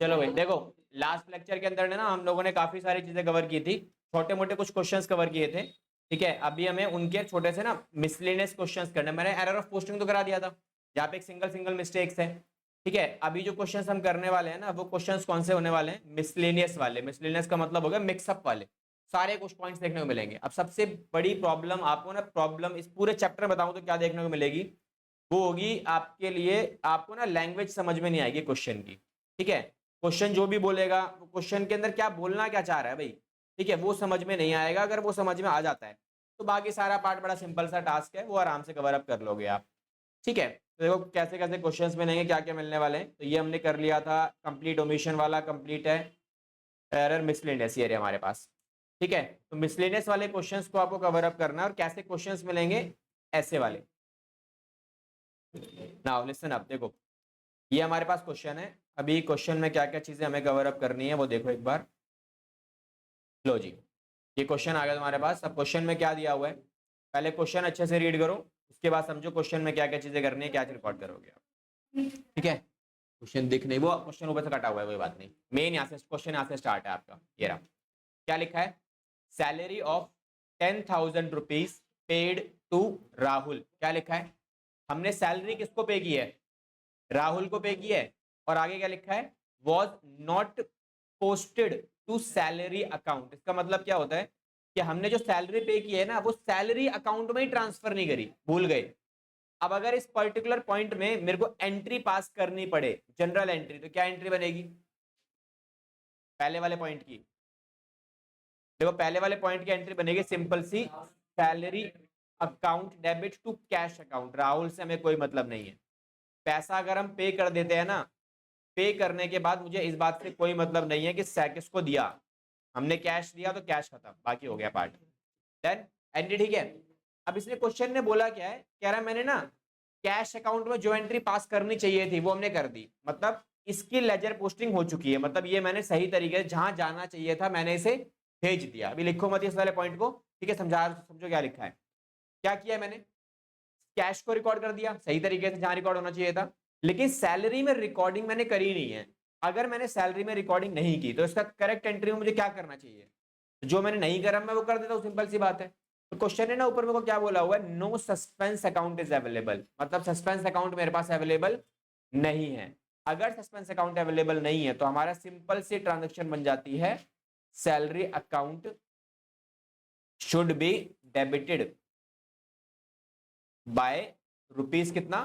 चलो भाई देखो, लास्ट लेक्चर के अंदर ना हम लोगों ने काफी सारी चीजें कवर की थी, छोटे मोटे कुछ क्वेश्चंस कवर किए थे। ठीक है, अभी हमें उनके छोटे से ना मिसलेनियस क्वेश्चंस करने, मैंने एरर ऑफ पोस्टिंग तो करा दिया था जहाँ पे एक सिंगल सिंगल मिस्टेक्स है। ठीक है, अभी जो क्वेश्चंस हम करने वाले हैं ना, वो क्वेश्चंस कौन से होने वाले हैं? मिसलेनियस वाले। मिसलेनियस का मतलब हो गया मिक्सअप वाले, सारे कुछ पॉइंट्स देखने को मिलेंगे। अब सबसे बड़ी प्रॉब्लम आपको ना, प्रॉब्लम इस पूरे चैप्टर में बताऊं तो क्या देखने को मिलेगी, वो होगी आपके लिए, आपको ना लैंग्वेज समझ में नहीं आएगी क्वेश्चन की। ठीक है, क्वेश्चन जो भी बोलेगा, क्वेश्चन के अंदर क्या बोलना क्या चाह रहा है भाई, ठीक है, वो समझ में नहीं आएगा। अगर वो समझ में आ जाता है तो बाकी सारा पार्ट बड़ा सिंपल सा टास्क है, वो आराम से कवर अप कर लोगे आप। ठीक है, तो देखो कैसे कैसे क्वेश्चंस मिलेंगे, क्या क्या मिलने वाले हैं। तो ये हमने कर लिया था, कंप्लीट ओमिशन वाला कंप्लीट है, एरर मिसलेनियस ये हमारे पास। ठीक है, तो मिसलेनियस वाले क्वेश्चंस को आपको कवर अप करना है। और कैसे क्वेश्चंस मिलेंगे? ऐसे वाले। नाउ लिसन अप, देखो ये हमारे पास क्वेश्चन है। अभी क्वेश्चन में क्या क्या चीजें हमें कवर अप करनी है वो देखो एक बार। लो जी, ये क्वेश्चन आ गया तुम्हारे पास। अब क्वेश्चन में क्या दिया हुआ है, पहले क्वेश्चन अच्छे से रीड करो, उसके बाद समझो क्वेश्चन में क्या क्या चीजें करनी है, क्या रिकॉर्ड करोगे आप। ठीक है, क्वेश्चन दिख नहीं, वो क्वेश्चन ऊपर से कटा हुआ है, कोई बात नहीं। मेन यहाँ से क्वेश्चन यहाँ से स्टार्ट है आपका। ये रहा, क्या लिखा है, salary of 10,000 rupees paid to Rahul. क्या लिखा है, हमने सैलरी किसको पे की है? राहुल को पे की है। और आगे क्या लिखा है, was not posted to salary account. इसका मतलब क्या होता है कि हमने जो सैलरी पे की है ना, वो सैलरी अकाउंट में ही ट्रांसफर नहीं करी, भूल गए। अब अगर इस पर्टिकुलर पॉइंट में मेरे को एंट्री पास करनी पड़े, जनरल एंट्री, तो क्या एंट्री बनेगी? पहले वाले पॉइंट की, देखो पहले वाले पॉइंट की एंट्री बनेगी सिंपल सी, salary account debit to cash account. Rahul से हमें कोई मतलब नहीं है। पैसा अगर हम पे कर देते हैं ना, पे करने के बाद मुझे इस बात से कोई मतलब नहीं है कि किसको दिया। हमने कैश दिया तो कैश खत्म, बाकी हो गया पार्ट। देन एंड, ठीक है। अब इसने क्वेश्चन ने बोला क्या है, कह रहा है मैंने ना कैश अकाउंट में जो एंट्री पास करनी चाहिए थी वो हमने कर दी, मतलब इसकी लेजर पोस्टिंग हो चुकी है, मतलब ये मैंने सही तरीके से जहां जाना चाहिए था मैंने इसे भेज दिया। अभी लिखो मत इस वाले पॉइंट को, ठीक है, समझो क्या लिखा है। क्या किया मैंने, कैश को रिकॉर्ड कर दिया सही तरीके से जहां रिकॉर्ड होना चाहिए था, लेकिन सैलरी में रिकॉर्डिंग मैंने करी नहीं है। अगर मैंने सैलरी में रिकॉर्डिंग नहीं की तो इसका करेक्ट एंट्री में मुझे क्या करना चाहिए? जो मैंने नहीं करा मैं वो कर देता हूँ, सिंपल सी बात है। तो क्वेश्चन है ना, ऊपर मेरे को क्या बोला हुआ है, no suspense account is available, मतलब सस्पेंस अकाउंट मेरे पास अवेलेबल नहीं है। अगर सस्पेंस अकाउंट अवेलेबल नहीं है तो हमारा सिंपल सी ट्रांजेक्शन बन जाती है, salary account should be debited bye rupees कितना,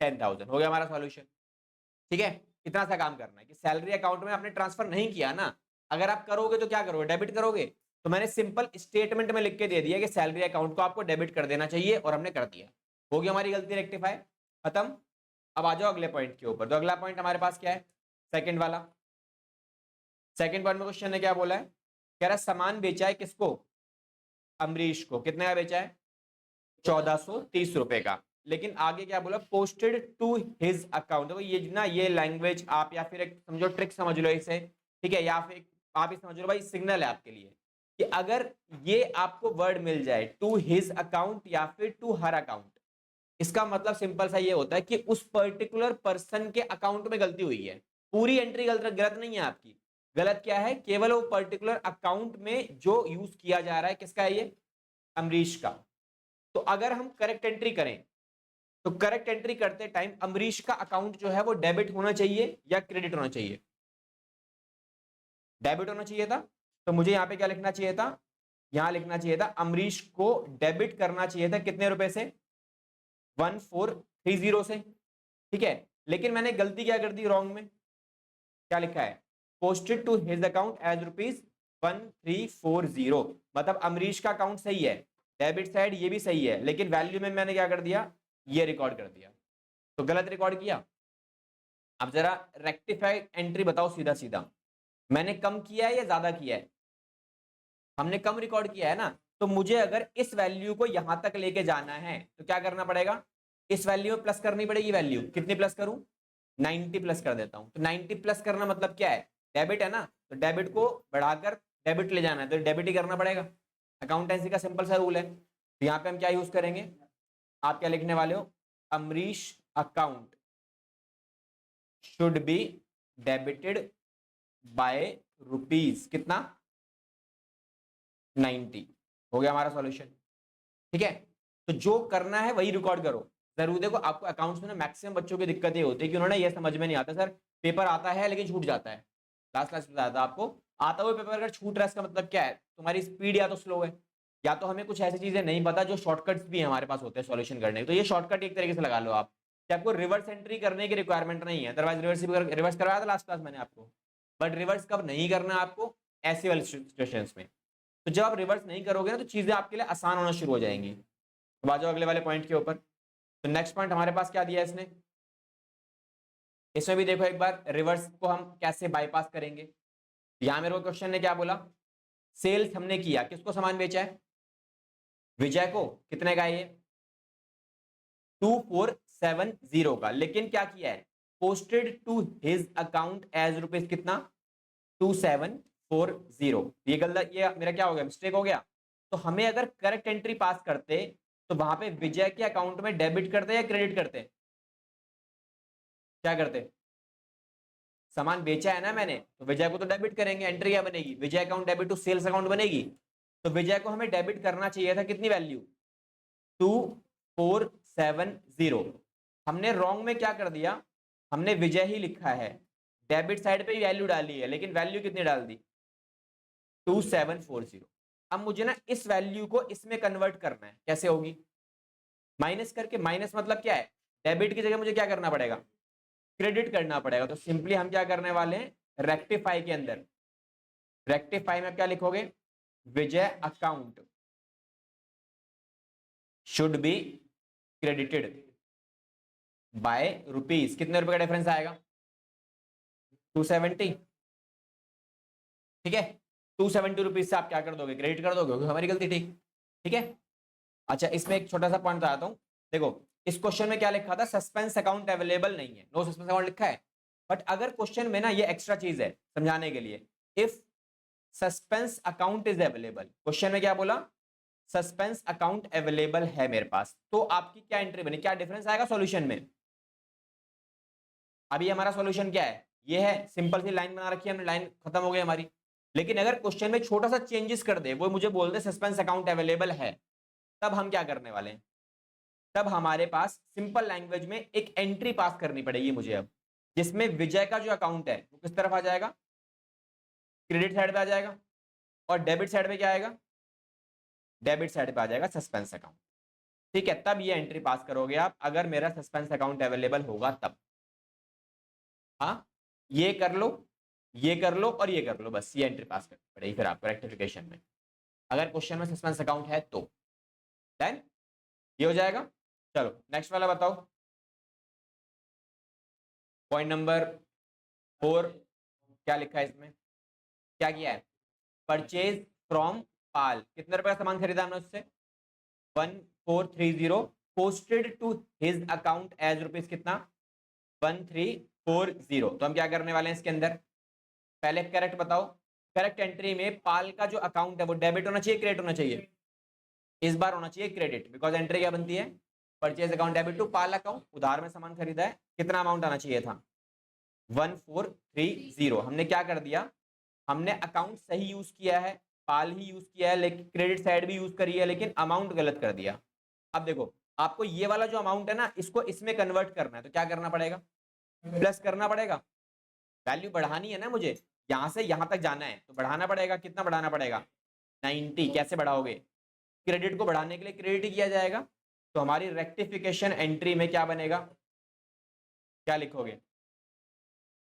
10,000। हो गया हमारा सॉल्यूशन। ठीक है, इतना सा काम करना है कि सैलरी अकाउंट में आपने ट्रांसफर नहीं किया ना, अगर आप करोगे तो क्या करोगे, डेबिट करोगे। तो मैंने सिंपल स्टेटमेंट में लिख के दे दिया कि सैलरी अकाउंट को आपको डेबिट कर देना चाहिए, और हमने कर दिया। हो गया, हमारी गलती रेक्टिफाई, खत्म। अब आ जाओ अगले पॉइंट के ऊपर। तो अगला पॉइंट हमारे पास क्या है, सेकंड वाला। सेकंड पॉइंट में क्वेश्चन ने क्या बोला है, कह रहा सामान बेचा है किसको, अमरीश को। कितने का बेचा है, 1430 रुपए का। लेकिन आगे क्या बोला, पोस्टेड टू हिज अकाउंट। ये ना, ये लैंग्वेज आप या फिर एक समझो ट्रिक समझ लो इसे, ठीक है, या फिर आप ही समझ लो भाई, सिग्नल है आपके लिए कि अगर ये आपको वर्ड मिल जाए टू हिज अकाउंट या फिर टू हर अकाउंट, इसका मतलब सिंपल सा ये होता है कि उस पर्टिकुलर पर्सन के अकाउंट में गलती हुई है। पूरी एंट्री गलत गलत नहीं है आपकी, गलत क्या है, केवल वो पर्टिकुलर अकाउंट में जो यूज किया जा रहा है, किसका है ये, अमरीश का। तो अगर हम करेक्ट एंट्री करें, तो करेक्ट एंट्री करते टाइम अमरीश का अकाउंट जो है वो डेबिट होना चाहिए या क्रेडिट होना चाहिए, डेबिट होना चाहिए था। तो मुझे यहां पे क्या लिखना चाहिए था, यहां लिखना चाहिए था अमरीश को डेबिट करना चाहिए था कितने रुपए से, 1430 से। ठीक है, लेकिन मैंने गलती क्या कर दी, रॉन्ग में क्या लिखा है, posted to his account as ₹1340। मतलब अमरीश का अकाउंट सही है, डेबिट साइड ये भी सही है, लेकिन वैल्यू में मैंने क्या कर दिया, ये रिकॉर्ड कर दिया, तो गलत रिकॉर्ड किया। अब जरा रेक्टिफाई एंट्री बताओ सीधा सीधा, मैंने कम किया है या ज्यादा किया है? हमने कम रिकॉर्ड किया है ना, तो मुझे अगर इस वैल्यू को यहां तक लेके जाना है तो क्या करना पड़ेगा, इस वैल्यू में प्लस करनी पड़ेगी। वैल्यू कितनी प्लस करूं, 90 प्लस कर देता हूं। तो 90 प्लस करना मतलब क्या है, डेबिट है ना, तो डेबिट को बढ़ाकर डेबिट ले जाना है, तो डेबिट ही करना पड़ेगा। अकाउंटेंसी का सिंपल सा रूल है। तो यहाँ पे हम क्या यूज करेंगे, आप क्या लिखने वाले हो, Amrish account should be debited bye rupees कितना 90। हो गया हमारा सॉल्यूशन। ठीक है, तो जो करना है वही रिकॉर्ड करो। जरूर देखो, आपको अकाउंट्स में ना मैक्सिमम बच्चों की दिक्कत ये होती है कि उन्होंने ये समझ में नहीं आता, सर पेपर आता है लेकिन छूट जाता है। लास्ट क्लास में बताया था आपको, आता हुआ पेपर अगर छूट रहा है इसका मतलब क्या है, तुम्हारी स्पीड या तो स्लो है, या तो हमें कुछ ऐसी चीजें नहीं पता जो शॉर्टकट्स भी हमारे पास होते हैं सॉल्यूशन करने के। तो ये शॉर्टकट एक तरीके से लगा लो आप कि आपको रिवर्स एंट्री करने की रिक्वायरमेंट नहीं है, अदरवाइज रिवर्स करवाया था लास्ट क्लास मैंने आपको। बट रिवर्स कब नहीं करना आपको, ऐसे वाले सिचुएशंस में। तो जब आप रिवर्स नहीं करोगे ना तो चीजें आपके लिए आसान होना शुरू हो जाएंगी। तो आ जाओ अगले वाले पॉइंट के ऊपर। तो नेक्स्ट पॉइंट हमारे पास क्या दिया है इसने, इसमें भी देखो एक बार रिवर्स को हम कैसे बाईपास करेंगे। यहां मेरे को क्वेश्चन ने क्या बोला, सेल्स हमने किया, किसको सामान बेचा है, विजय को। कितने का है ये 2470 का, लेकिन क्या किया है, posted to his account as rupees कितना 2740। ये गलत, ये मेरा क्या हो गया, मिस्टेक हो गया। तो हमें अगर करेक्ट एंट्री पास करते तो वहां पे विजय के अकाउंट में डेबिट करते या क्रेडिट करते, क्या करते, सामान बेचा है ना मैंने तो विजय को तो डेबिट करेंगे, एंट्री क्या बनेगी, Vijay account debit to sales account बनेगी। तो विजय को हमें डेबिट करना चाहिए था कितनी वैल्यू 2470। हमने रॉन्ग में क्या कर दिया, हमने विजय ही लिखा है, डेबिट साइड पे ही वैल्यू डाली है, लेकिन वैल्यू कितनी डाल दी 2740। अब मुझे ना इस वैल्यू को इसमें कन्वर्ट करना है, कैसे होगी, माइनस करके। माइनस मतलब क्या है, डेबिट की जगह मुझे क्या करना पड़ेगा, क्रेडिट करना पड़ेगा। तो सिंपली हम क्या करने वाले हैं, रेक्टिफाई के अंदर, रेक्टिफाई में क्या लिखोगे, Vijay account should be credited by rupees, कितने रुपए का डिफरेंस आएगा 270। ठीक है, 270 रुपीज से आप क्या कर दोगे, क्रेडिट कर दोगे, हमारी गलती ठीक। ठीक है, अच्छा इसमें एक छोटा सा पॉइंट बताता हूं। देखो इस क्वेश्चन में क्या लिखा था, सस्पेंस अकाउंट अवेलेबल नहीं है, नो सस्पेंस अकाउंट लिखा है। बट अगर क्वेश्चन में ना ये एक्स्ट्रा चीज है समझाने के लिए, if suspense account is available, question में क्या बोला, सस्पेंस अकाउंट अवेलेबल है मेरे पास, तो आपकी क्या एंट्री बनी, क्या डिफरेंस आएगा सॉल्यूशन में। अभी हमारा सॉल्यूशन क्या है, ये है, सिंपल सी लाइन बना रखी है हमने, लाइन खत्म हो गई हमारी। लेकिन अगर क्वेश्चन में छोटा सा चेंजेस कर दे, वो मुझे बोल दे सस्पेंस अकाउंट अवेलेबल है, तब हम क्या करने वाले हैं, तब हमारे पास सिंपल लैंग्वेज में एक एंट्री पास करनी पड़ेगी मुझे अब, जिसमें विजय का जो अकाउंट है वो किस तरफ आ जाएगा, क्रेडिट साइड पे आ जाएगा, और डेबिट साइड पे क्या आएगा, डेबिट साइड पे आ जाएगा सस्पेंस अकाउंट। ठीक है, तब ये एंट्री पास करोगे आप, अगर मेरा सस्पेंस अकाउंट अवेलेबल होगा तब। हाँ, ये कर लो, ये कर लो और ये कर लो, बस ये एंट्री पास करनी पड़ेगी फिर आपको रेक्टिफिकेशन में, अगर क्वेश्चन में सस्पेंस अकाउंट है तो। डन, ये हो जाएगा। चलो नेक्स्ट वाला बताओ, पॉइंट नंबर 4, क्या लिखा है इसमें, क्या किया है, परचेज फ्रॉम पाल, कितने रुपए का सामान खरीदा हमने उससे 1430, posted to his account as rupees कितना 1340। तो हम क्या करने वाले हैं इसके अंदर, पहले करेक्ट बताओ, करेक्ट एंट्री में पाल का जो अकाउंट है वो डेबिट होना चाहिए क्रेडिट होना चाहिए, इस बार होना चाहिए क्रेडिट, बिकॉज एंट्री क्या बनती है, purchase account debit to Pal account, उधार में सामान खरीदा है, कितना अमाउंट आना चाहिए था 1430। हमने क्या कर दिया, हमने अकाउंट सही यूज किया है, पाल ही यूज किया है, लेकिन क्रेडिट साइड भी यूज करी है, लेकिन अमाउंट गलत कर दिया। अब देखो आपको ये वाला जो अमाउंट है ना, इसको इसमें कन्वर्ट करना है, तो क्या करना पड़ेगा, प्लस करना पड़ेगा, वैल्यू बढ़ानी है ना मुझे, यहां से यहां तक जाना है तो बढ़ाना पड़ेगा, कितना बढ़ाना पड़ेगा 90। कैसे बढ़ाओगे, क्रेडिट को बढ़ाने के लिए क्रेडिट ही किया जाएगा। तो हमारी रेक्टिफिकेशन एंट्री में क्या बनेगा, क्या लिखोगे,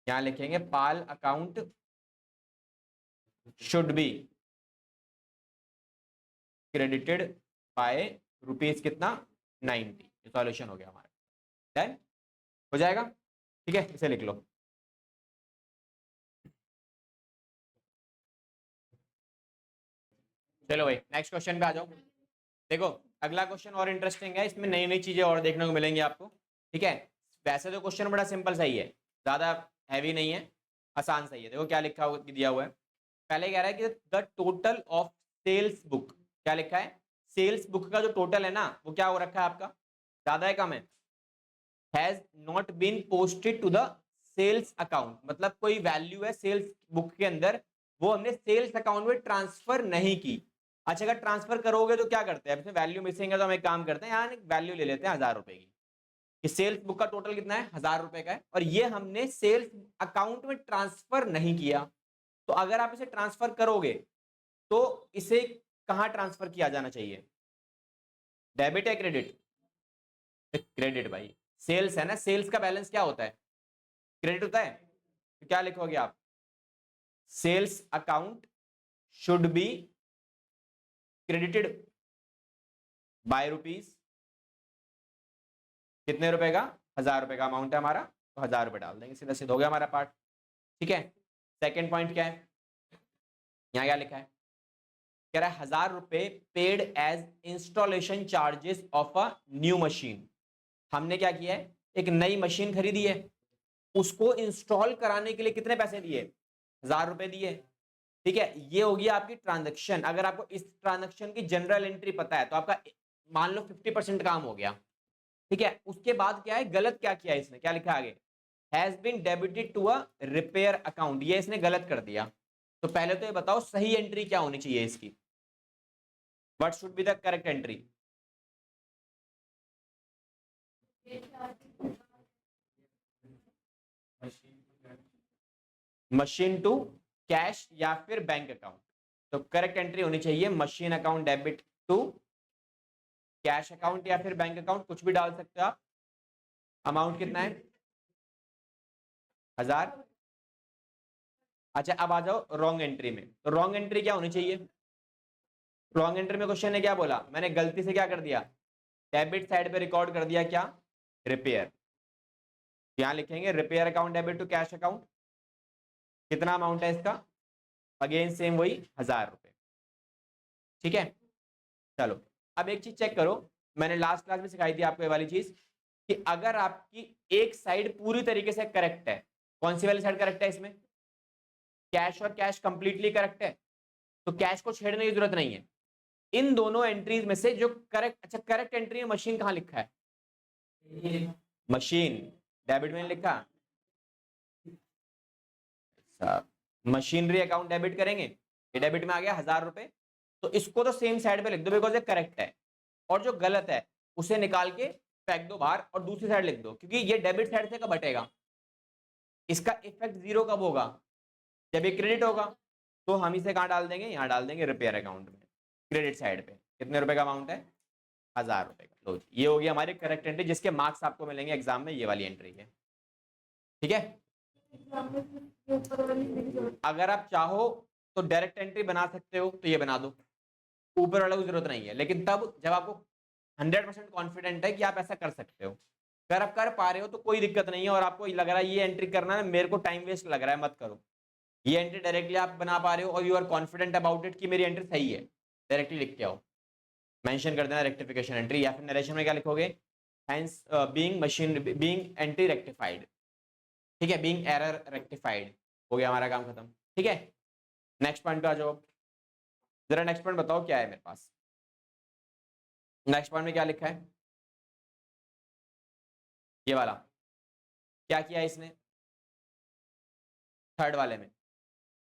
यहां लिखेंगे Pal account should be credited by rupees कितना 90। सॉल्यूशन हो गया हमारा, डन हो जाएगा। ठीक है, इसे लिख लो। चलो भाई नेक्स्ट क्वेश्चन पे आ जाओ। देखो अगला क्वेश्चन और इंटरेस्टिंग है, इसमें नई नई चीजें और देखने को मिलेंगी आपको। ठीक है, वैसे तो क्वेश्चन बड़ा सिंपल सही है, ज्यादा हैवी नहीं है, आसान सही है। देखो क्या लिखा हुआ दिया हुआ है, पहले कह रहा है कि the total of sales book, क्या लिखा है, सेल्स बुक का जो टोटल है ना वो क्या हो रखा है आपका, ज्यादा है कम है, has not been posted to the sales account, मतलब कोई वैल्यू है सेल्स बुक के अंदर, वो हमने सेल्स अकाउंट में ट्रांसफर नहीं की। अच्छा, अगर ट्रांसफर करोगे तो क्या करते हैं, वैल्यू मिसिंग है तो हम एक काम करते हैं, यहाँ वैल्यू ले लेते हैं 1000 रुपए की, कि सेल्स बुक का टोटल कितना है 1000 रुपए का है, और ये हमने सेल्स अकाउंट में ट्रांसफर नहीं किया। तो अगर आप इसे ट्रांसफर करोगे तो इसे कहां ट्रांसफर किया जाना चाहिए, डेबिट है क्रेडिट, क्रेडिट भाई, सेल्स है ना, सेल्स का बैलेंस क्या होता है, क्रेडिट होता है, तो क्या लिखोगे आप, sales account should be credited by rupees, कितने रुपए का, 1000 रुपए का अमाउंट है हमारा, तो 1000 रुपए डाल देंगे, सीधा सीधा हो गया हमारा पार्ट। ठीक है, सेकेंड पॉइंट क्या है, यहाँ क्या लिखा है, कह रहा है 1000 रुपए paid as installation charges of a new machine. हमने क्या किया है, एक नई मशीन खरीदी है, उसको इंस्टॉल कराने के लिए कितने पैसे दिए, 1000 रुपए दिए। ठीक है, ये होगी आपकी ट्रांजैक्शन। अगर आपको इस ट्रांजैक्शन की जनरल एंट्री पता है तो आपका मान लो 50% काम हो गया। ठीक है, उसके बाद क्या है, गलत क्या किया इसने, क्या लिखा आगे, has been debited to a repair account, ये इसने गलत कर दिया। तो पहले तो ये बताओ सही एंट्री क्या होनी चाहिए इसकी, what should be the correct entry, machine to cash या फिर बैंक अकाउंट। तो करेक्ट एंट्री होनी चाहिए machine account debit to cash account या फिर बैंक अकाउंट, कुछ भी डाल सकते हो आप। अमाउंट कितना है, 1000। अच्छा, अब आ जाओ रॉन्ग एंट्री में, तो रॉन्ग एंट्री क्या होनी चाहिए, रॉन्ग एंट्री में क्वेश्चन ने क्या बोला, मैंने गलती से क्या कर दिया, डेबिट साइड पे रिकॉर्ड कर दिया क्या, रिपेयर। यहां लिखेंगे repair account debit to cash account, कितना अमाउंट है इसका, अगेन सेम वही 1000 रुपए। ठीक है, चलो अब एक चीज चेक करो, मैंने लास्ट क्लास में सिखाई थी आपको ये वाली चीज, कि अगर आपकी एक साइड पूरी तरीके से करेक्ट है, कौन सी वाली साइड करेक्ट है इसमें, कैश और कैश कंप्लीटली करेक्ट है, तो कैश को छेड़ने की जरूरत नहीं है। इन दोनों एंट्रीज में से जो करेक्ट, अच्छा करेक्ट एंट्री में मशीन कहां लिखा है, मशीन डेबिट में लिखा, मशीनरी अकाउंट डेबिट करेंगे, ये डेबिट में आ गया 1000 रुपए, तो इसको तो सेम साइड पे लिख दो बिकॉज ये करेक्ट है, और जो गलत है उसे निकाल के फेंक दो बाहर और दूसरी साइड लिख दो, क्योंकि ये डेबिट साइड से कब हटेगा, इसका इफेक्ट जीरो कब होगा, जब ये क्रेडिट होगा। तो हम इसे कहां डाल देंगे, यहाँ डाल देंगे रिपेयर अकाउंट में, क्रेडिट साइड पे। कितने रुपए का अमाउंट है, 1000 रुपए का। लो ये होगी हमारी करेक्ट एंट्री, जिसके मार्क्स आपको मिलेंगे एग्जाम में, ये वाली एंट्री के। ठीक है, अगर आप चाहो तो डायरेक्ट एंट्री बना सकते हो, तो ये बना दो, ऊपर वाले को जरूरत नहीं है, लेकिन तब जब आपको 100% कॉन्फिडेंट है कि आप ऐसा कर सकते हो। अगर आप कर पा रहे हो तो कोई दिक्कत नहीं है, और आपको लग रहा है ये एंट्री करना है मेरे को टाइम वेस्ट लग रहा है, मत करो। ये एंट्री डायरेक्टली आप बना पा रहे हो और you are confident about it कि मेरी एंट्री सही है, डायरेक्टली लिख के आओ, मेंशन कर देना रेक्टिफिकेशन एंट्री, या फिर नरेशन में क्या लिखोगे, hence being machine being entry rectified. ठीक है, बीइंग एरर रेक्टिफाइड, हो गया हमारा काम खत्म। ठीक है, नेक्स्ट पॉइंट पे आ जाओ, जरा नेक्स्ट पॉइंट बताओ क्या है मेरे पास, नेक्स्ट पॉइंट में क्या लिखा है, ये वाला क्या किया है इसने, थर्ड वाले में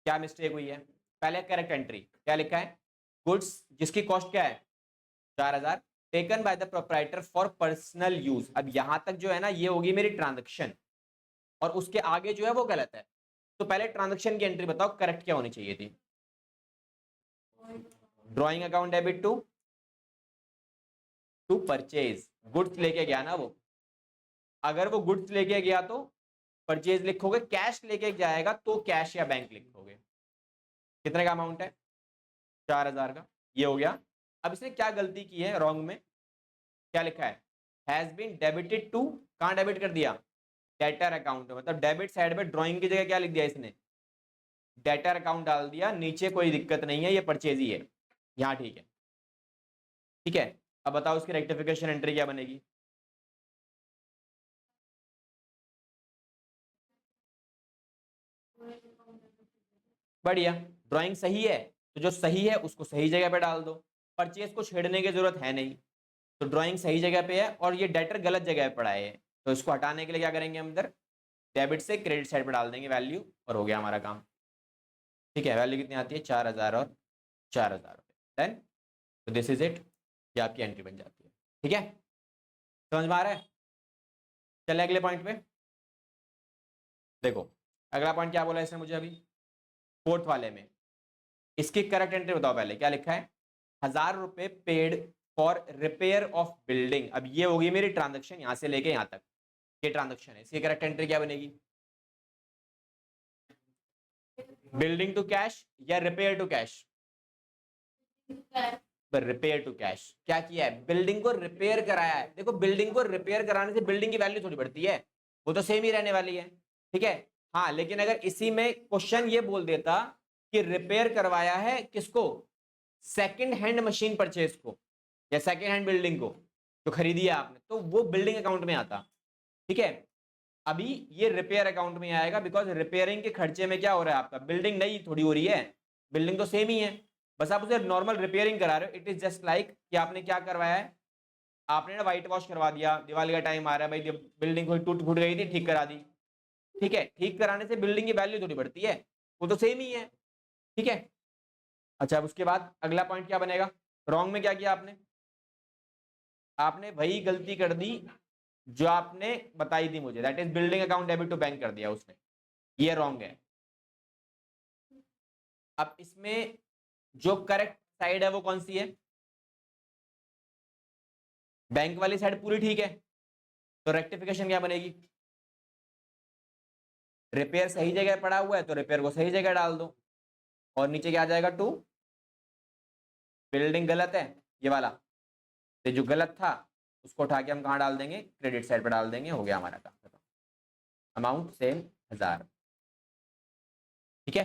क्या मिस्टेक हुई है, पहले करेक्ट एंट्री क्या लिखा है, गुड्स जिसकी कॉस्ट क्या है 4000, taken by the proprietor for personal use. अब यहां तक जो है ना, ये होगी मेरी ट्रांजैक्शन, और उसके आगे जो है वो गलत है। तो पहले ट्रांजैक्शन की एंट्री बताओ करेक्ट क्या होनी चाहिए थी, drawing account debit to purchase, goods लेके गया ना वो, अगर वो गुड्स लेके गया तो परचेज लिखोगे, कैश लेके जाएगा तो कैश या बैंक लिखोगे। कितने का अमाउंट है, 4000 का, ये हो गया। अब इसने क्या गलती की है रॉन्ग में, क्या लिखा है, हैज बीन डेबिटेड टू, कहां डेबिट कर दिया, डेटर अकाउंट, मतलब डेबिट साइड पे ड्रॉइंग की जगह क्या लिख दिया इसने, डेटर अकाउंट डाल दिया, नीचे कोई दिक्कत नहीं है, ये परचेज ही है, यहाँ ठीक है। ठीक है, अब बताओ इसकी रेक्टिफिकेशन एंट्री क्या बनेगी, बढ़िया, ड्राइंग सही है तो जो सही है उसको सही जगह पे डाल दो, परचेज को छेड़ने की जरूरत है नहीं, तो ड्राइंग सही जगह पे है, और ये डेटर गलत जगह पे पड़ा है, तो इसको हटाने के लिए क्या करेंगे हम इधर डेबिट से क्रेडिट साइड पर डाल देंगे वैल्यू और हो गया हमारा काम। ठीक है, वैल्यू कितनी आती है 4000 और 4000 रुपये। देन तो दिस इज इट, ये आपकी एंट्री बन जाती है। ठीक है, समझ में आ रहा है? चले अगले पॉइंट पे। देखो अगला पॉइंट क्या बोला इसने मुझे अभी, फोर्थ वाले में। इसकी करेक्ट एंट्री बताओ पहले, क्या लिखा है? 1000 रुपए paid for repair of building. अब ये होगी मेरी ट्रांजेक्शन, यहां से लेके यहां तक ये ट्रांजेक्शन है। इसकी करेक्ट एंट्री क्या बनेगी? बिल्डिंग टू कैश या repair to cash? Repair to cash. क्या किया है? बिल्डिंग को रिपेयर कराया है। देखो बिल्डिंग को रिपेयर कराने से बिल्डिंग की वैल्यू थोड़ी बढ़ती है, वो तो सेम ही रहने वाली है। ठीक है, हाँ लेकिन अगर इसी में क्वेश्चन ये बोल देता कि रिपेयर करवाया है किसको? सेकंड हैंड मशीन परचेज को या सेकंड हैंड बिल्डिंग को जो खरीदी है आपने, तो वो बिल्डिंग अकाउंट में आता। ठीक है, अभी ये रिपेयर अकाउंट में आएगा बिकॉज रिपेयरिंग के खर्चे में क्या हो रहा है आपका? बिल्डिंग नई थोड़ी हो रही है, बिल्डिंग तो सेम ही है, बस आप उसे नॉर्मल रिपेयरिंग करा रहे हो। इट इज जस्ट लाइक कि आपने क्या करवाया है, आपने ना व्हाइट वॉश करवा दिया, दिवाली का टाइम आ रहा है भाई, बिल्डिंग कोई टूट फूट गई थी, ठीक करा दी। ठीक है, ठीक कराने से बिल्डिंग की वैल्यू थोड़ी बढ़ती है, वो तो सेम ही है। ठीक है, अच्छा अब उसके बाद अगला पॉइंट क्या बनेगा? रॉन्ग में क्या किया आपने? आपने वही गलती कर दी जो आपने बताई थी मुझे, that is building account debit to bank कर दिया उसने, ये रॉन्ग है। अब इसमें जो करेक्ट साइड है वो कौन सी है? बैंक वाली साइड पूरी ठीक है, तो रेक्टिफिकेशन क्या बनेगी? रिपेयर सही जगह पड़ा हुआ है तो रिपेयर को सही जगह डाल दो, और नीचे क्या आ जाएगा? टू। बिल्डिंग गलत है ये वाला, तो जो गलत था उसको उठा के हम कहाँ डाल देंगे? क्रेडिट साइड पर डाल देंगे, हो गया हमारा काम खत्म। Amount same 1000। ठीक है,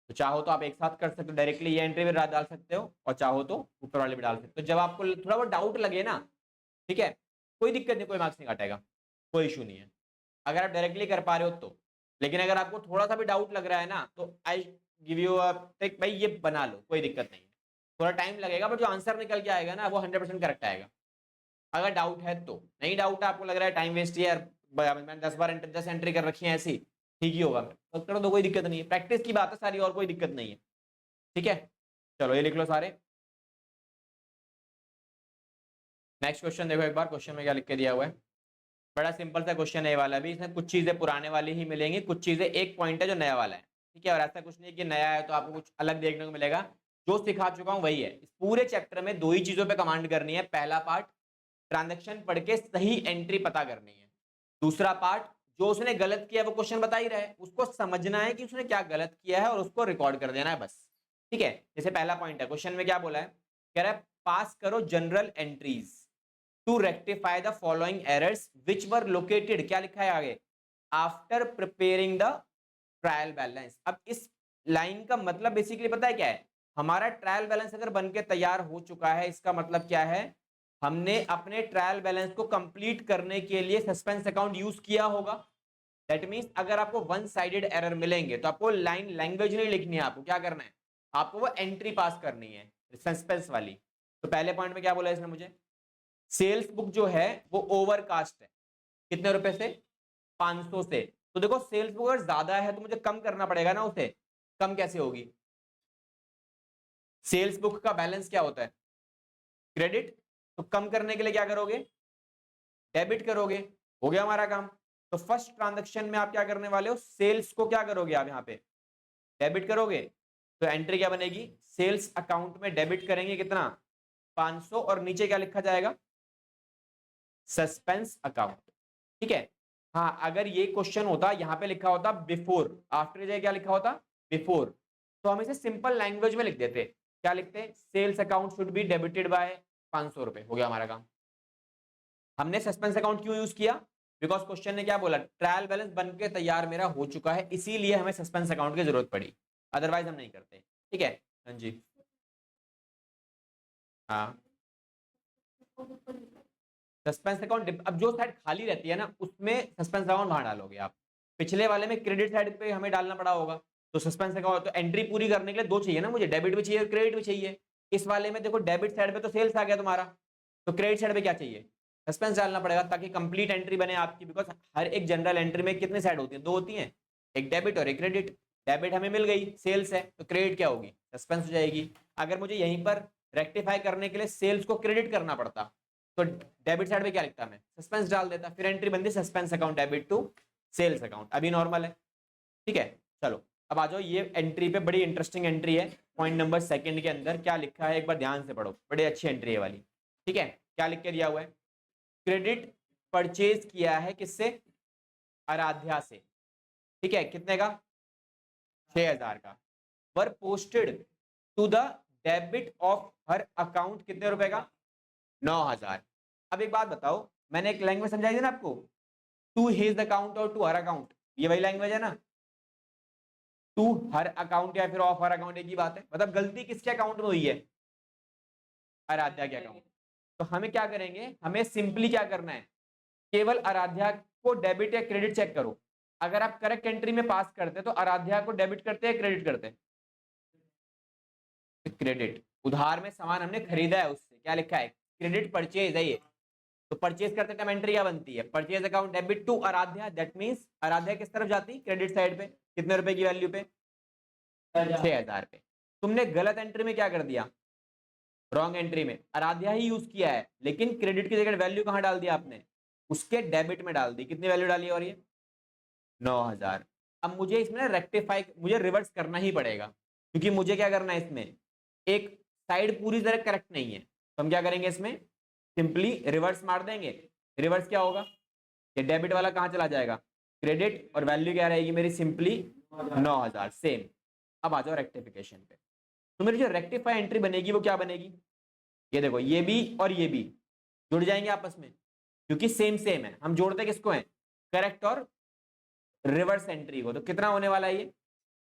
तो चाहो तो आप एक साथ कर सकते हो, डायरेक्टली ये एंट्री भी डाल सकते हो, और चाहो तो ऊपर वाले भी डाल सकते हो। जब आपको थोड़ा बहुत डाउट लगे ना, ठीक है, कोई दिक्कत नहीं, कोई मार्क्स नहीं काटेगा, कोई इशू नहीं है अगर आप डायरेक्टली कर पा रहे हो तो। लेकिन अगर आपको थोड़ा सा भी डाउट लग रहा है ना, तो आई गिव यू भाई ये बना लो, कोई दिक्कत नहीं है, थोड़ा टाइम लगेगा बट जो आंसर निकल के आएगा ना वो 100% करेक्ट आएगा। अगर डाउट है तो, नहीं डाउट है, आपको लग रहा है टाइम वेस्ट है यार, मैंने 10 बार 10 एंट्री कर रखी है ऐसी, ठीक ही होगा, तो कर दो, कोई दिक्कत नहीं है, प्रैक्टिस की बात है सारी, और कोई दिक्कत नहीं है। ठीक है, चलो ये लिख लो सारे। नेक्स्ट क्वेश्चन देखो एक बार, क्वेश्चन में क्या लिख के दिया हुआ है। बड़ा सिंपल सा क्वेश्चन है ये वाला भी, इसमें कुछ चीजें पुराने वाली ही मिलेंगी, कुछ चीजें एक पॉइंट है जो नया वाला है। ठीक है, और ऐसा कुछ नहीं है कि नया है तो आपको कुछ अलग देखने को मिलेगा, जो सिखा चुका हूं वही है। इस पूरे चैप्टर में दो ही चीजों पे कमांड करनी है। पहला पार्ट ट्रांजैक्शन पढ़ के सही एंट्री पता करनी है, दूसरा पार्ट जो उसने गलत किया वो क्वेश्चन बता ही रहा है, उसको समझना है कि उसने क्या गलत किया है और उसको रिकॉर्ड कर देना है बस। ठीक है, जैसे पहला पॉइंट है, क्वेश्चन में क्या बोला है? कह रहा है पास करो general entries to rectify the following errors which were located, क्या लिखा है आगे? After preparing the trial balance. अब इस लाइन का मतलब बेसिकली पता है क्या है? हमारा ट्रायल बैलेंस अगर बन के तैयार हो चुका है, इसका मतलब क्या है? हमने अपने ट्रायल बैलेंस को कंप्लीट करने के लिए सस्पेंस अकाउंट यूज किया होगा। दैट मींस अगर आपको वन साइडेड एरर मिलेंगे तो आपको लाइन लैंग्वेज नहीं लिखनी है, आपको क्या करना है? आपको वो एंट्री पास करनी है सस्पेंस वाली। तो पहले पॉइंट में क्या बोला इसने मुझे? सेल्स बुक जो है वो ओवरकास्ट है, कितने रुपए से? 500 से। तो देखो सेल्स बुक अगर ज्यादा है तो मुझे कम करना पड़ेगा ना उसे, कम कैसे होगी? सेल्स बुक का बैलेंस क्या होता है? क्रेडिट। तो कम करने के लिए क्या करोगे? डेबिट करोगे, हो गया हमारा काम। तो फर्स्ट ट्रांजैक्शन में आप क्या करने वाले हो? सेल्स को क्या करोगे आप यहाँ पे? डेबिट करोगे। तो एंट्री क्या बनेगी? सेल्स अकाउंट में डेबिट करेंगे कितना? 500, और नीचे क्या लिखा जाएगा? Suspense account. ठीक है, हाँ अगर ये क्वेश्चन होता यहाँ पे लिखा होता बिफोर, आफ्टर जगह क्या लिखा होता? बिफोर, तो हम इसे सिंपल लैंग्वेज में लिख देते। क्या लिखते? Sales account should be debited by 500 रुपए, हो गया हमारा काम। हमने सस्पेंस अकाउंट क्यों यूज किया? बिकॉज क्वेश्चन ने क्या बोला? ट्रायल बैलेंस बन के तैयार मेरा हो चुका है, इसीलिए हमें सस्पेंस अकाउंट की जरूरत पड़ी, अदरवाइज हम नहीं करते। ठीक है हाँ जी, हाँ सस्पेंस अकाउंट, अब जो साइड खाली रहती है ना उसमें सस्पेंस अकाउंट बाहर डालोगे आप। पिछले वाले में क्रेडिट साइड पे हमें डालना पड़ा होगा, तो सस्पेंस अकाउंट तो एंट्री पूरी करने के लिए दो चाहिए ना मुझे, डेबिट भी चाहिए क्रेडिट भी चाहिए। इस वाले में देखो डेबिट साइड पे तो सेल्स आ गया तुम्हारा, तो क्रेडिट साइड पे क्या चाहिए? सस्पेंस डालना पड़ेगा ताकि कंप्लीट एंट्री बने आपकी, बिकॉज हर एक जनरल एंट्री में कितनी साइड होती है, दो होती हैं, एक डेबिट और एक क्रेडिट। डेबिट हमें मिल गई, सेल्स है, तो क्रेडिट क्या होगी, सस्पेंस हो जाएगी। अगर मुझे यहीं पर रेक्टिफाई करने के लिए सेल्स को क्रेडिट करना पड़ता तो डेबिट साइड पे क्या लिखता मैं, सस्पेंस डाल देता, फिर एंट्री बनती suspense account debit to sales account. अभी नॉर्मल है, ठीक है। चलो अब आ जाओ ये एंट्री पे, बड़ी इंटरेस्टिंग एंट्री है। पॉइंट नंबर सेकंड के अंदर क्या लिखा है एक बार ध्यान से पढ़ो, बड़ी अच्छी एंट्री है वाली, ठीक है। क्या लिख के दिया हुआ है, क्रेडिट परचेज किया है किससे, आराध्या से, ठीक है, कितने का, 6000 का। Were posted to the debit of her account, कितने रुपए का, 9000। अब एक बात बताओ, मैंने एक लैंग्वेज समझाई थी ना आपको, टू हिज अकाउंट और टू हर अकाउंट, ये वही लैंग्वेज है ना। टू हर अकाउंट या फिर ऑफ हर अकाउंट एक ही बात है, मतलब गलती किसके अकाउंट में हुई है, आराध्या के अकाउंट। तो हमें क्या करेंगे, हमें सिंपली क्या करना है, केवल आराध्या को डेबिट या क्रेडिट चेक करो। अगर आप करेक्ट एंट्री में पास करते तो आराध्या को डेबिट करते हैं क्रेडिट करते हैं, क्रेडिट। उधार में सामान हमने खरीदा है उससे, क्या लिखा है, क्रेडिट परचेज है ये, तो परचेज करते टाइम एंट्री क्या बनती है, purchase account debit to Aaradhya, that means Aaradhya किस तरफ जाती, क्रेडिट साइड पे, कितने रुपए की वैल्यू पे, 6000 पे। तुमने गलत एंट्री में क्या कर दिया, रॉन्ग एंट्री में आराध्या ही यूज किया है, लेकिन क्रेडिट की जगह वैल्यू कहां डाल दिया आपने, उसके डेबिट में डाल दी। कितनी वैल्यू डाली, और ये 9000। अब मुझे इसमें रेक्टिफाई, मुझे रिवर्स करना ही पड़ेगा, क्योंकि मुझे क्या करना है, इसमें एक साइड पूरी तरह करेक्ट नहीं है, तो हम क्या करेंगे, इसमें सिंपली रिवर्स मार देंगे। रिवर्स क्या होगा, ये डेबिट वाला कहां चला जाएगा, क्रेडिट, और वैल्यू क्या रहेगी मेरी, सिंपली 9000, सेम। अब आ जाओ रेक्टिफिकेशन पे, तो मेरी जो रेक्टिफाई एंट्री बनेगी वो क्या बनेगी, ये देखो, ये भी और ये भी जुड़ जाएंगे आपस में, क्योंकि सेम सेम है। हम जोड़ते किसको हैं, करेक्ट और रिवर्स एंट्री को। तो कितना होने वाला है ये,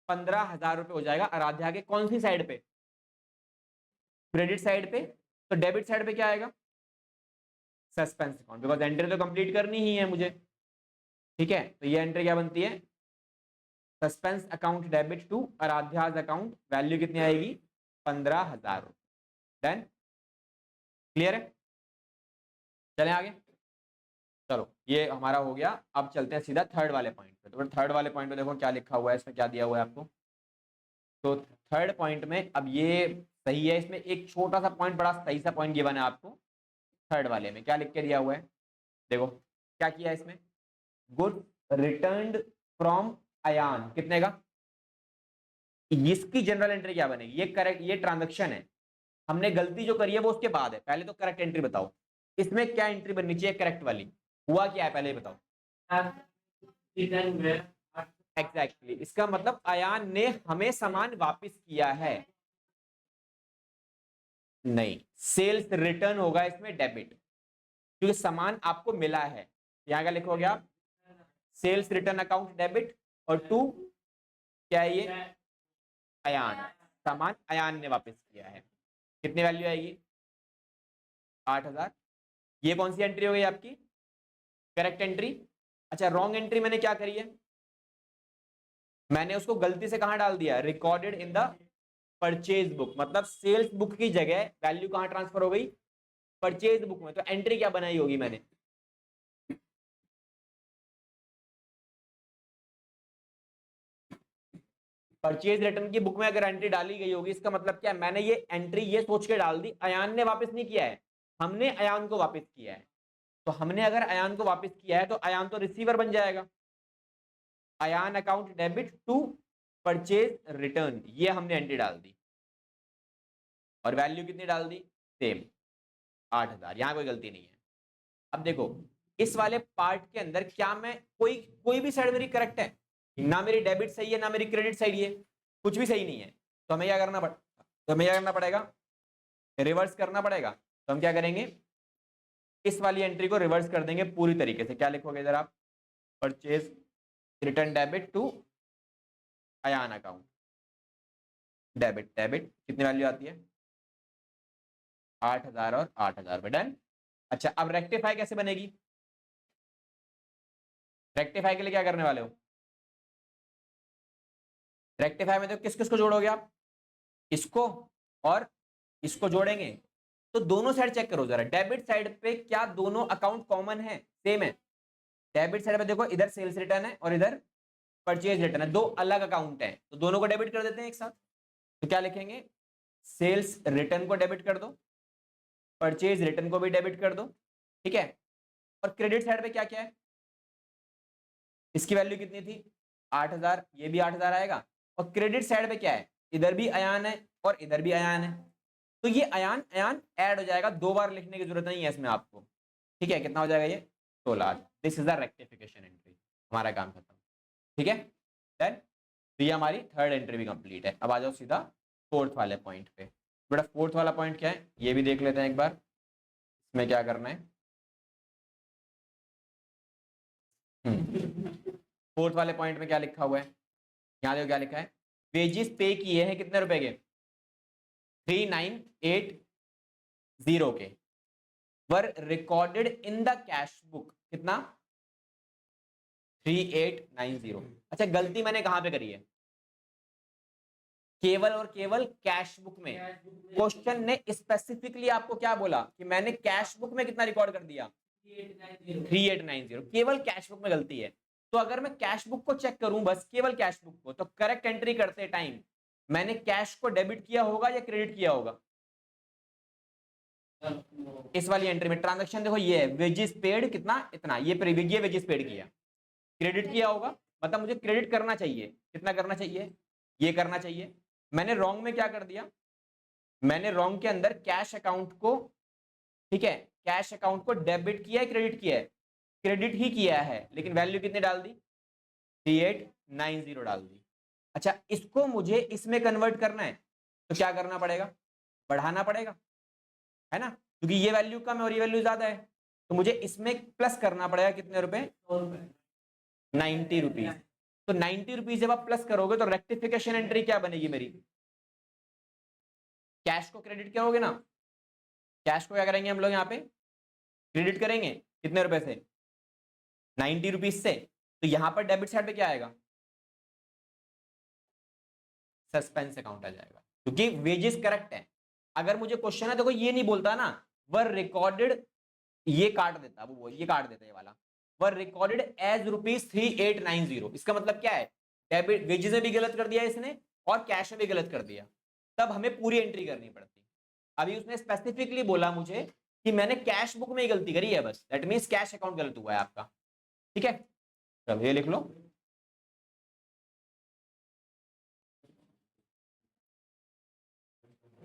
15,000 रुपए हो जाएगा आराध्या के कौन सी साइड पे, क्रेडिट साइड पे। तो डेबिट साइड पे क्या आएगा, सस्पेंस अकाउंट, बिकॉज एंट्री तो कंप्लीट करनी ही है मुझे, ठीक है। तो ये एंट्री क्या बनती है, suspense account debit to Aaradhya's account, value कितनी आएगी, 15,000 रुपए। देन क्लियर है, चलें आगे। चलो ये हमारा हो गया, अब चलते हैं सीधा थर्ड वाले पॉइंट पे। तो थर्ड वाले पॉइंट पे देखो क्या लिखा हुआ है, इसमें क्या दिया हुआ है आपको। तो थर्ड पॉइंट में, अब ये सही है, इसमें एक छोटा सा पॉइंट, बड़ा सही सा पॉइंट गिवन है आपको। थर्ड वाले में क्या लिख के दिया हुआ है, देखो क्या किया है इसमें, गुड रिटर्न्ड फ्रॉम अयान, कितने का, इसकी जनरल एंट्री क्या बनेगी, ये करेक्ट, ये ट्रांजैक्शन है, हमने गलती जो करी है वो उसके बाद है, पहले तो करेक्ट एंट्री बताओ, इसमें क्या एंट्री बननी चाहिए करेक्ट वाली, हुआ क्या है पहले बताओ। एग्जैक्टली इसका मतलब अयान ने हमें सामान वापस किया है, नहीं, सेल्स रिटर्न होगा इसमें डेबिट, क्योंकि सामान आपको मिला है। यहां क्या लिखोगे आप, सेल्स रिटर्न अकाउंट डेबिट, और टू क्या है ये, अयान, सामान अयान ने वापस किया है। कितनी वैल्यू आएगी, 8000। ये कौन सी एंट्री हो गई आपकी, करेक्ट एंट्री। अच्छा रॉन्ग एंट्री मैंने क्या करी है, मैंने उसको गलती से कहां डाल दिया, recorded in the purchase book, मतलब सेल्स बुक की जगह वैल्यू कहां ट्रांसफर हो गई, परचेज बुक में। तो एंट्री क्या बनाई होगी मैंने, परचेज रिटर्न की बुक में अगर एंट्री डाली गई होगी, इसका मतलब क्या है, मैंने ये एंट्री ये सोच के डाल दी, अयान ने वापस नहीं किया है, हमने अयान को वापस किया है। तो हमने अगर अयान को वापस किया है तो अयान तो रिसीवर बन जाएगा, Ayaan account debit to purchase return, ये हमने एंट्री डाल दी, और वैल्यू कितनी डाल दी, सेम 8000, यहां कोई गलती नहीं है। अब देखो इस वाले पार्ट के अंदर क्या मैं, कोई कोई भी साइड मेरी करेक्ट है, ना मेरी डेबिट सही है ना मेरी क्रेडिट सही है, कुछ भी सही नहीं है। तो हमें क्या करना पड़ेगा, रिवर्स करना पड़ेगा। तो हम क्या करेंगे, इस वाली एंट्री को रिवर्स कर देंगे पूरी तरीके से। क्या लिखोगे इधर आप, purchase return debit to Ayaan account debit, debit कितनी वैल्यू आती है, 8000 और 8000 पे, डन। अच्छा अब रेक्टिफाई कैसे बनेगी, रेक्टिफाई के लिए क्या करने वाले हो, रेक्टिफाई में तो किस किस को जोड़ोगे आप, इसको और इसको जोड़ेंगे, तो दोनों साइड चेक करो जरा, डेबिट साइड पे क्या दोनों अकाउंट कॉमन है, सेम है? डेबिट साइड पे देखो, इधर सेल्स रिटर्न है और इधर परचेज रिटर्न है, दो अलग अकाउंट है, तो दोनों को डेबिट कर देते हैं एक साथ। तो क्या लिखेंगे, सेल्स रिटर्न को डेबिट कर दो, परचेज रिटर्न को भी डेबिट कर दो, ठीक है। और क्रेडिट साइड पे क्या क्या है, इसकी वैल्यू कितनी थी 8000, ये भी 8000 आएगा। और क्रेडिट साइड पे क्या है, इधर भी अयान है और इधर भी अयान है, तो ये अयान अयान ऐड हो जाएगा, दो बार लिखने की जरूरत नहीं है इसमें आपको, ठीक है। कितना हो जाएगा ये 16। This is the rectification entry, हमारा काम खत्म, ठीक है। देन तो ये हमारी थर्ड एंट्री भी कंप्लीट है। अब आ जाओ सीधा फोर्थ वाले पॉइंट पे। बेटा फोर्थ वाला पॉइंट क्या है ये भी देख लेते हैं एक बार, इसमें क्या करना है। फोर्थ वाले पॉइंट में क्या लिखा हुआ है, यहाँ देखो क्या लिखा है, वेजेस पे किए हैं कितने रुपए के, 3980 के, वर recorded in the cash book, कितना 3890। अच्छा गलती मैंने कहां पे करी है, केवल और केवल कैश बुक में। क्वेश्चन ने स्पेसिफिकली आपको क्या बोला कि मैंने कैश बुक में कितना रिकॉर्ड कर दिया 3890, केवल कैश बुक में गलती है। तो अगर मैं कैश बुक को चेक करूं, बस केवल कैश बुक को, तो करेक्ट एंट्री करते टाइम मैंने कैश को डेबिट किया होगा या क्रेडिट किया होगा, इस वाली एंट्री में ट्रांजैक्शन देखो ये है, वेजेस पेड कितना इतना, ये वेजेस पेड किया, क्रेडिट किया होगा, मतलब मुझे क्रेडिट करना चाहिए, कितना करना चाहिए, ये करना चाहिए। मैंने रॉन्ग में क्या कर दिया, मैंने रॉन्ग के अंदर कैश अकाउंट को, ठीक है, कैश अकाउंट को डेबिट किया है क्रेडिट किया है, क्रेडिट ही किया है, लेकिन वैल्यू कितनी डाल दी 3890 डाल दी। अच्छा इसको मुझे इसमें कन्वर्ट करना है, तो क्या करना पड़ेगा, बढ़ाना पड़ेगा, है ना, क्योंकि ये वैल्यू कम है और ये वैल्यू ज्यादा है, तो मुझे इसमें प्लस करना पड़ेगा कितने रुपए 90 रुपीज। तो 90 रुपीज जब आप प्लस करोगे तो रेक्टिफिकेशन एंट्री क्या बनेगी मेरी, कैश को क्रेडिट करोगे ना, कैश को क्या करेंगे हम लोग यहाँ पे क्रेडिट करेंगे, कितने रुपए से 90 रुपीज से, तो यहां पर डेबिट साइड पे क्या आएगा, सस्पेंस अकाउंट आ जाएगा, क्योंकि वेजेस करेक्ट है। अगर मुझे क्वेश्चन है देखो ये नहीं बोलता ना वर रिकॉर्डेड, ये काट देता, वो ये काट देता, ये वाला वर रिकॉर्डेड एज ₹3890, इसका मतलब क्या है, डेबिट वेजेस में भी गलत कर दिया इसने और कैश में भी गलत कर दिया, तब हमें पूरी एंट्री करनी पड़ती। अभी उसने स्पेसिफिकली बोला मुझे कि मैंने कैश बुक में ही गलती करी है बस, दैट मींस कैश अकाउंट गलत हुआ है आपका, ठीक है। चलो ये लिख लो,